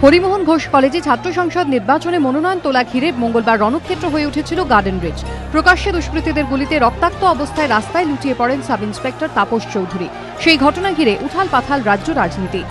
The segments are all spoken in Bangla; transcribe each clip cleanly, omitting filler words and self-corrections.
হরিমোহন ঘোষ কলেজে ছাত্র সংসদ নির্বাচনে মনোনয়ন তোলা ঘিরে মঙ্গলবার রণক্ষেত্র হয়ে উঠেছিল গার্ডেন রিচ। প্রকাশ্যে দুষ্কৃতীদের গুলিতে রক্তাক্ত অবস্থায় রাস্তায় লুটিয়ে পড়েন সাব ইন্সপেক্টর তাপস চৌধুরী। সেই ঘটনা ঘিরে উথাল পাথাল রাজ্য রাজনীতি।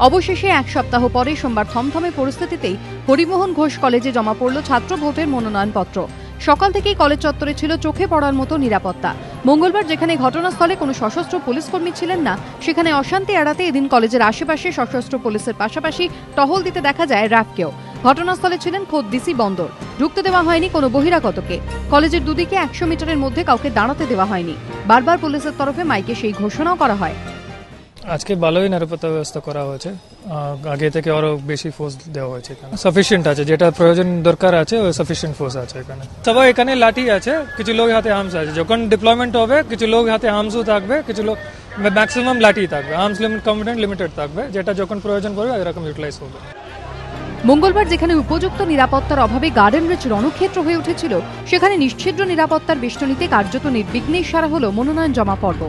অবশেষে এক সপ্তাহ পরে সোমবার থমথমে পরিস্থিতিতেই হরিমোহন ঘোষ কলেজে জমা পড়ল ছাত্র ভোটের মনোনয়নপত্র। সকাল থেকেই কলেজ চত্বরে ছিল চোখে পড়ার মতো নিরাপত্তা। মঙ্গলবার যেখানে ঘটনাস্থলে কোনো সশস্ত্র পুলিশ কর্মী ছিলেন না, সেখানে অশান্তি এড়াতে এদিন কলেজের আশেপাশে সশস্ত্র পুলিশের পাশাপাশি টহল দিতে দেখা যায় র্যাবকেও। ঘটনাস্থলে ছিলেন খোদ ডিসি বন্দর। ঢুকতে দেওয়া হয়নি কোনো বহিরাগতকে। কলেজের দুদিকে 100 মিটারের মধ্যে কাউকে দাঁড়াতে দেওয়া হয়নি। বারবার পুলিশের তরফে মাইকে সেই ঘোষণাও করা হয়। আজকে ভালোই নিরাপত্তা ব্যবস্থা করা হয়েছে, আগে থেকে আরো বেশি ফোর্স দেওয়া হয়েছে। এখানে সাফিসিয়েন্ট আছে, যেটা প্রয়োজন দরকার আছে ওই সাফিসিয়েন্ট ফোর্স আছে এখানে। সবাই এখানে লাঠি আছে, কিছু লোক হাতে আর্মস আছে। যখন ডিপ্লয়মেন্ট হবে কিছু লোক হাতে আর্মসও থাকবে, কিছু লোক ম্যাক্সিমাম লাঠি থাকবে। আর্মস লিমিটেড থাকবে, যেটা যখন প্রয়োজন পড়বে এরকম ইউটিলাইজ হবে। মঙ্গলবার যেখানে উপযুক্ত নিরাপত্তার অভাবে গার্ডেন রিচ রণক্ষেত্র হয়ে উঠেছিল, সেখানে নিশ্ছিদ্র নিরাপত্তার বেষ্টনীতে কার্যত নির্বিঘ্নেই সারা হলো মনোনয়ন জমা পর্ব।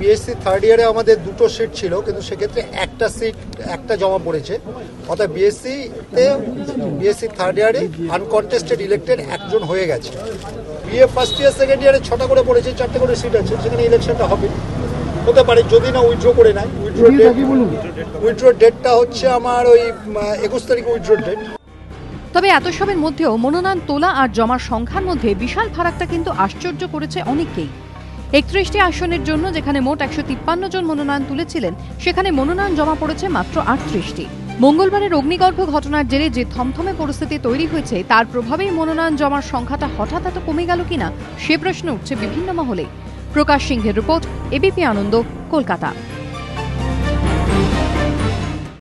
বিএসসি থার্ড ইয়ারে আমাদের দুটো সিট ছিল, কিন্তু সেক্ষেত্রে একটা জমা পড়েছে। অর্থাৎ বিএসসি থার্ড ইয়ারে আনকন্টেস্টেড ইলেক্টেড একজন হয়ে গেছে। বিএ ফার্স্ট ইয়ার সেকেন্ড ইয়ারে 6টা করে পড়েছে, 4টে করে সিট আছে, সেখানে ইলেকশনটা হতে পারে যদি না উইথড্র করে নেয়। উইথড্র ডেটটা হচ্ছে আমার ওই 21 তারিখে উইথড্র ডেট। তবে এত সবের মধ্যেও মনোনয়ন তোলা আর জমার সংখ্যার মধ্যে বিশাল ফারাকটা কিন্তু আশ্চর্য করেছে অনেককেই। 31টি আসনের জন্য যেখানে মোট 153 জন মনোনয়ন তুলেছিলেন, সেখানে মনোনয়ন জমা পড়েছে মাত্র 38টি। মঙ্গলবারের অগ্নিগর্ভ ঘটনার জেরে যে থমথমে পরিস্থিতি তৈরি হয়েছে, তার প্রভাবেই মনোনয়ন জমার সংখ্যাটা হঠাৎ এত কমে গেল কিনা সে প্রশ্ন উঠছে বিভিন্ন মহলে। প্রকাশ সিংহের রিপোর্ট, এবিপি আনন্দ, কলকাতা।